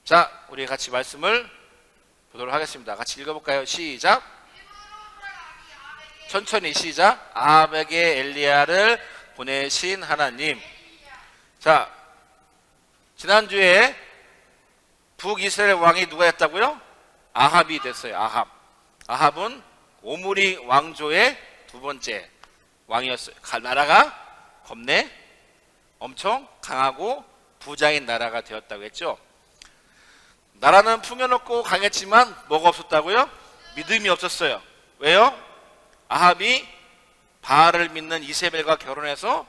자, 우리 같이 말씀을 보도록 하겠습니다. 같이 읽어볼까요? 시작. 천천히 시작. 아합에게 엘리야를 보내신 하나님. 자, 지난주에 북이스라엘 왕이 누가 했다고요? 아합이 됐어요. 아합은 오므리 왕조의 두 번째 왕이었어요. 나라가 겁내 엄청 강하고 부자인 나라가 되었다고 했죠. 나라는 풍요롭고 강했지만 뭐가 없었다고요? 믿음이 없었어요. 왜요? 아합이 바알을 믿는 이세벨과 결혼해서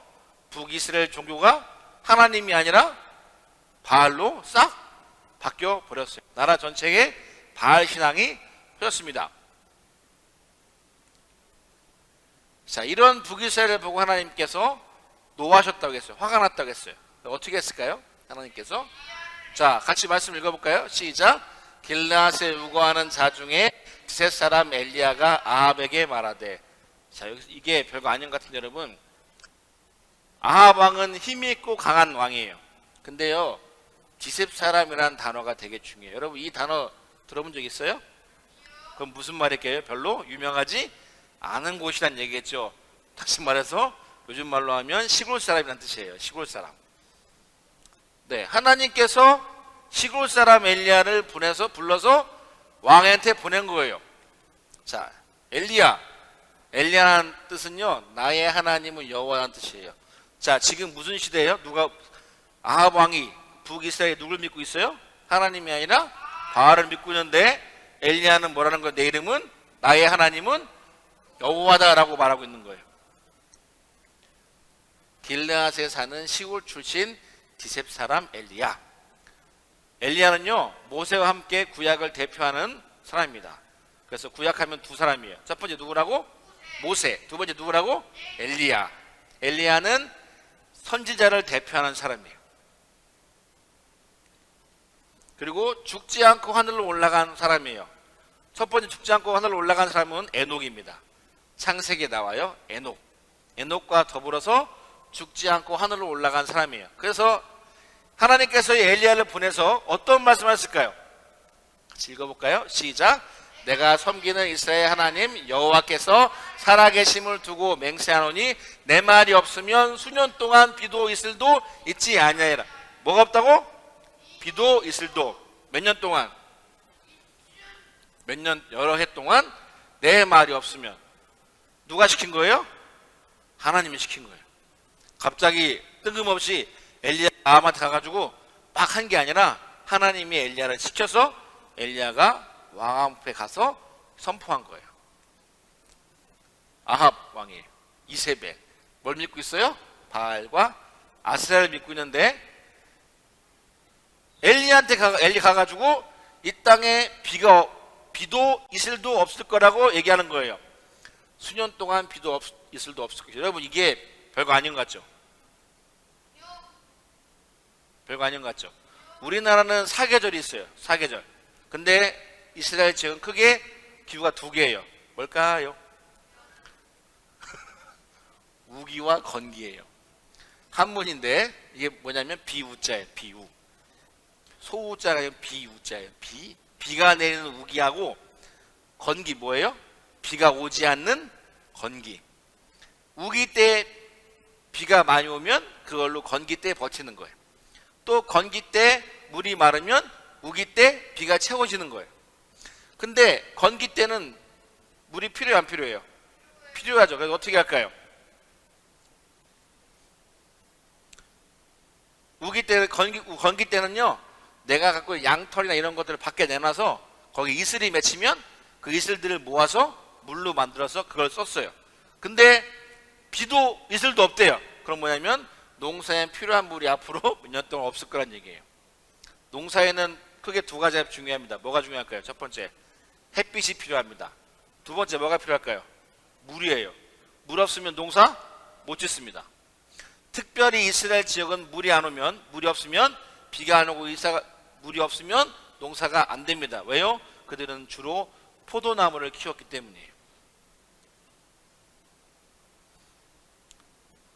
북이스라엘 종교가 하나님이 아니라 바알로 싹 바뀌어 버렸어요. 나라 전체에 바알 신앙이 퍼졌습니다. 자, 이런 북이스라엘을 보고 하나님께서 노하셨다고 했어요. 화가 났다고 했어요. 어떻게 했을까요? 하나님께서. 자, 같이 말씀 읽어볼까요? 시작. 길르앗에 우거하는 자 중에 셋 사람 엘리야가 아합에게 말하되. 자, 여기서 이게 별거 아닌 것 같은데 여러분, 아합 왕은 힘이 있고 강한 왕이에요. 근데요, 디셉 사람이라는 단어가 되게 중요해요. 여러분, 이 단어 들어본 적 있어요? 그럼 무슨 말일까요? 별로 유명하지 않은 곳이란 얘기겠죠. 다시 말해서 요즘 말로 하면 시골 사람이란 뜻이에요. 시골 사람. 네, 하나님께서 시골 사람 엘리야를 불러서 왕한테 보낸 거예요. 자, 엘리야라는 뜻은요, 나의 하나님은 여호와라는 뜻이에요. 자, 지금 무슨 시대예요? 아합 왕이 북이스라엘에 누굴 믿고 있어요? 하나님이 아니라 바알을 믿고 있는데, 엘리야는 뭐라는 거예요? 내 이름은, 나의 하나님은 여호와다라고 말하고 있는 거예요. 길르앗에 사는 시골 출신 디셉 사람 엘리야. 엘리야는요, 모세와 함께 구약을 대표하는 사람입니다. 그래서 구약하면 두 사람이에요. 첫 번째 누구라고? 모세. 두 번째 누구라고? 엘리야. 엘리야는 선지자를 대표하는 사람이에요. 그리고 죽지 않고 하늘로 올라간 사람이에요. 첫 번째 죽지 않고 하늘로 올라간 사람은 에녹입니다. 창세기에 나와요. 에녹과 더불어서 죽지 않고 하늘로 올라간 사람이에요. 그래서 하나님께서 엘리야를 보내서 어떤 말씀을 하실까요? 같이 읽어볼까요? 시작. 내가 섬기는 이스라엘 하나님 여호와께서 살아계심을 두고 맹세하노니 내 말이 없으면 수년 동안 비도 이슬도 있지 아니하리라. 뭐가 없다고? 비도 이슬도. 몇 년 동안? 여러 해 동안 내 말이 없으면. 누가 시킨 거예요? 하나님이 시킨 거예요. 갑자기 뜬금없이 엘리야가 아합한테 가가지고 막 한 게 아니라 하나님이 엘리야를 시켜서 엘리야가 왕 앞에 가서 선포한 거예요. 아합 왕이 이세벨 뭘 믿고 있어요? 바알과 아세라를 믿고 있는데, 엘리야한테 엘리 가가지고 이 땅에 비도 이슬도 없을 거라고 얘기하는 거예요. 수년 동안 비도 이슬도 없을 거예요. 여러분, 이게 별거 아닌 것 같죠? 별거 아닌 것 같죠? 우리나라는 사계절이 있어요. 사계절. 근데 이스라엘 지역은 크게 기후가 두 개예요. 뭘까요? 우기와 건기예요. 한문인데 이게 뭐냐면 비우자예요. 비우. 소우자가 아니라 비우자예요. 비가 내리는 우기하고 건기 뭐예요? 비가 오지 않는 건기. 우기 때 비가 많이 오면 그걸로 건기 때 버티는 거예요. 또 건기 때 물이 마르면 우기 때 비가 채워지는 거예요. 근데 건기 때는 물이 필요해요, 안 필요해요? 필요하죠. 그래서 어떻게 할까요? 건기 때는요, 내가 갖고 있는 양털이나 이런 것들을 밖에 내놔서 거기 이슬이 맺히면 그 이슬들을 모아서 물로 만들어서 그걸 썼어요. 근데 비도 이슬도 없대요. 그럼 뭐냐면 농사에 필요한 물이 앞으로 몇 년 동안 없을 거란 얘기예요. 농사에는 크게 두 가지가 중요합니다. 뭐가 중요할까요? 첫 번째, 햇빛이 필요합니다. 두 번째, 뭐가 필요할까요? 물이에요. 물 없으면 농사 못 짓습니다. 특별히 이스라엘 지역은 물이 없으면 비가 안 오고 물이 없으면 농사가 안 됩니다. 왜요? 그들은 주로 포도나무를 키웠기 때문이에요.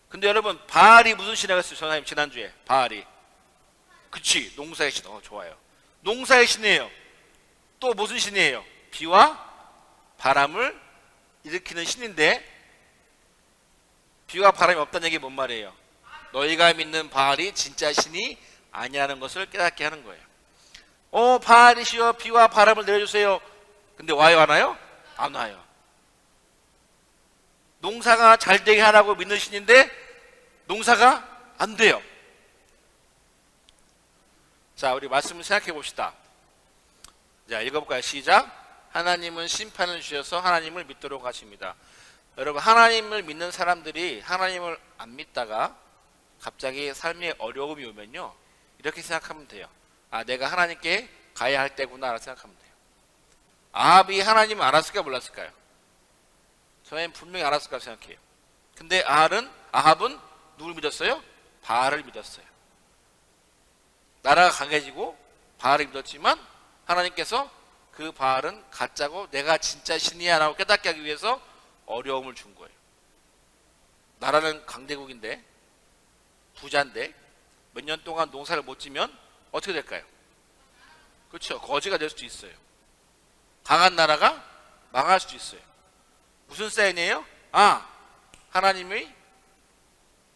근데 여러분, 바알이 무슨 신앙을 했어요? 전하님 지난주에 바알이. 그치, 농사의 신. 좋아요. 농사의 신이에요. 또 무슨 신이에요? 비와 바람을 일으키는 신인데, 비와 바람이 없다는 얘기 뭔 말이에요? 너희가 믿는 바알이 진짜 신이 아니라는 것을 깨닫게 하는 거예요. 바알이시여 비와 바람을 내려주세요. 근데 와요 안 와요? 안 와요. 농사가 잘 되게 하라고 믿는 신인데 농사가 안 돼요. 자, 우리 말씀을 생각해 봅시다. 자, 읽어볼까요? 시작. 하나님은 심판을 주셔서 하나님을 믿도록 하십니다. 여러분, 하나님을 믿는 사람들이 하나님을 안 믿다가 갑자기 삶에 어려움이 오면요, 이렇게 생각하면 돼요. 내가 하나님께 가야 할 때구나 라고 생각하면 돼요. 아합이 하나님을 알았을까 몰랐을까요? 저는 분명히 알았을 거라고 생각해요. 근데 아합은 누굴 믿었어요? 바알을 믿었어요. 나라가 강해지고 바알을 믿었지만 하나님께서 그 바알은 가짜고 내가 진짜 신이야 라고 깨닫게 하기 위해서 어려움을 준 거예요. 나라는 강대국인데, 부자인데 몇 년 동안 농사를 못 지면 어떻게 될까요? 그렇죠. 거지가 될 수도 있어요. 강한 나라가 망할 수도 있어요. 무슨 사인이에요? 하나님이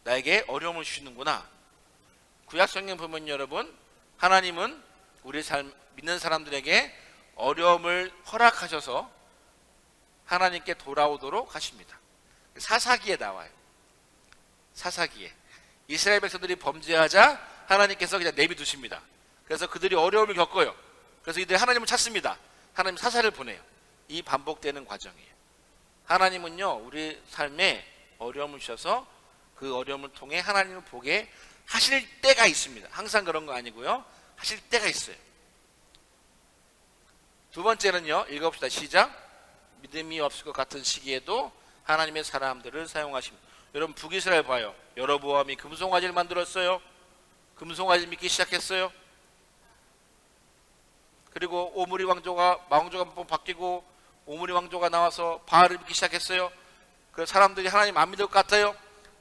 나에게 어려움을 주시는구나. 구약성경 보면 여러분, 하나님은 우리 믿는 사람들에게 어려움을 허락하셔서 하나님께 돌아오도록 하십니다. 사사기에 나와요. 사사기에 이스라엘 백성들이 범죄하자 하나님께서 그냥 내비두십니다. 그래서 그들이 어려움을 겪어요. 그래서 이들이 하나님을 찾습니다. 하나님 사사를 보내요. 이 반복되는 과정이에요. 하나님은요, 우리 삶에 어려움을 주셔서 그 어려움을 통해 하나님을 보게 하실 때가 있습니다. 항상 그런 거 아니고요, 하실 때가 있어요. 두 번째는요, 읽어봅시다. 시작. 믿음이 없을 것 같은 시기에도 하나님의 사람들을 사용하십니다. 여러분, 북이스라엘 봐요. 여로보암이 금송아지를 만들었어요. 금송아지 믿기 시작했어요. 그리고 오므리 왕조가 한번 바뀌고 오므리 왕조가 나와서 바알을 믿기 시작했어요. 그 사람들이 하나님 안 믿을 것 같아요.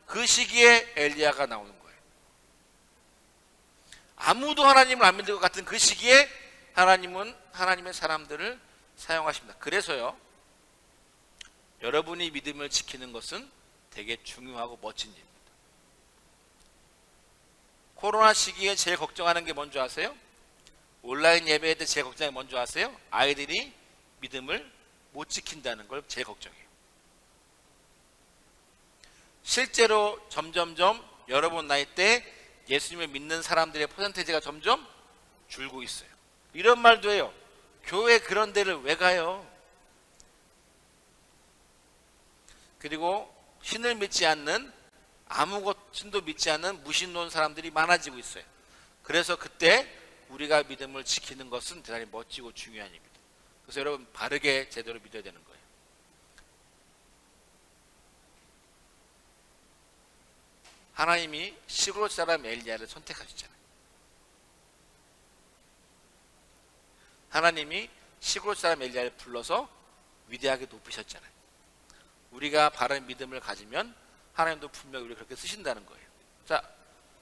그 시기에 엘리야가 나오는 거예요. 아무도 하나님을 안 믿을 것 같은 그 시기에 하나님은 하나님의 사람들을 사용하십니다. 그래서요, 여러분이 믿음을 지키는 것은 되게 중요하고 멋진 일입니다. 코로나 시기에 제일 걱정하는 게 뭔지 아세요? 온라인 예배 때 제일 걱정하는 게 뭔지 아세요? 아이들이 믿음을 못 지킨다는 걸 제일 걱정해요. 실제로 점점점 여러분 나이 때 예수님을 믿는 사람들의 퍼센테이지가 점점 줄고 있어요. 이런 말도 해요. 교회 그런 데를 왜 가요? 그리고 신을 믿지 않는, 신도 믿지 않는 무신론 사람들이 많아지고 있어요. 그래서 그때 우리가 믿음을 지키는 것은 대단히 멋지고 중요한 일입니다. 그래서 여러분, 바르게 제대로 믿어야 되는 거예요. 하나님이 시골 사람 엘리야를 선택하셨잖아요. 하나님이 시골 사람 엘리야를 불러서 위대하게 높이셨잖아요. 우리가 바른 믿음을 가지면 하나님도 분명히 우리를 그렇게 쓰신다는 거예요. 자,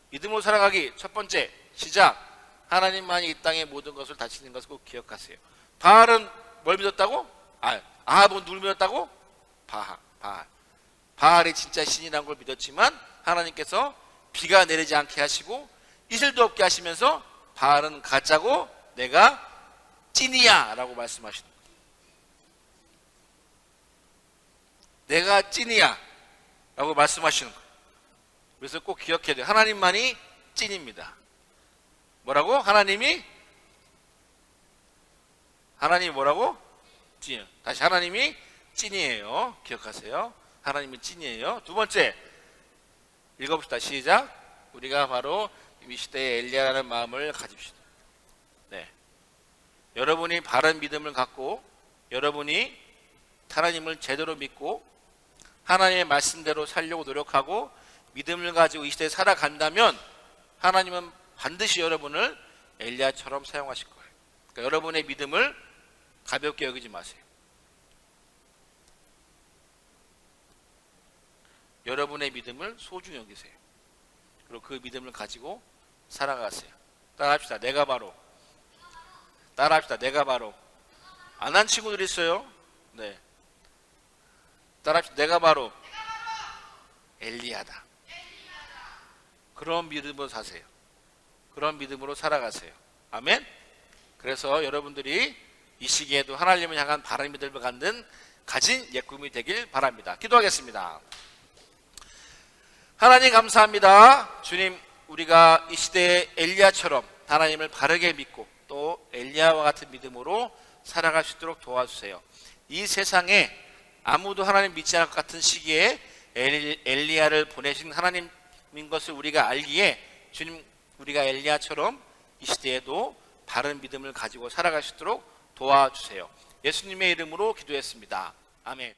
믿음으로 살아가기 첫 번째, 시작. 하나님만이 이 땅의 모든 것을 다스리는 것을 꼭 기억하세요. 바알은 뭘 믿었다고? 아합은 누굴 믿었다고? 바알. 바알이 진짜 신이라는 걸 믿었지만 하나님께서 비가 내리지 않게 하시고 이슬도 없게 하시면서 바알은 가짜고 내가 찐이야 라고 말씀하시는 거예요. 내가 찐이야 라고 말씀하시는 거예요. 그래서 꼭 기억해야 돼요. 하나님만이 찐입니다. 뭐라고? 하나님이 뭐라고? 찐. 다시, 하나님이 찐이에요. 기억하세요. 하나님이 찐이에요. 두 번째, 읽어봅시다. 시작. 우리가 바로 이 시대의 엘리야라는 마음을 가집시다. 네. 여러분이 바른 믿음을 갖고 여러분이 하나님을 제대로 믿고 하나님의 말씀대로 살려고 노력하고 믿음을 가지고 이 시대에 살아간다면 하나님은 반드시 여러분을 엘리야처럼 사용하실 거예요. 그러니까 여러분의 믿음을 가볍게 여기지 마세요. 여러분의 믿음을 소중히 여기세요. 그리고 그 믿음을 가지고 살아가세요. 따라합시다. 내가 바로 따라합시다. 내가 바로. 안 한 친구들 있어요? 네. 따라합시다. 내가 바로 엘리야다. 그런 믿음으로 사세요. 그런 믿음으로 살아가세요. 아멘. 그래서 여러분들이 이 시기에도 하나님을 향한 바른 믿음을 가진 예꿈이 되길 바랍니다. 기도하겠습니다. 하나님 감사합니다. 주님, 우리가 이 시대의 엘리야처럼 하나님을 바르게 믿고 또 엘리야와 같은 믿음으로 살아갈 수 있도록 도와주세요. 이 세상에 아무도 하나님 믿지 않을 것 같은 시기에 엘리야를 보내신 하나님인 것을 우리가 알기에 주님, 우리가 엘리야처럼 이 시대에도 바른 믿음을 가지고 살아갈 수 있도록 도와주세요. 예수님의 이름으로 기도했습니다. 아멘.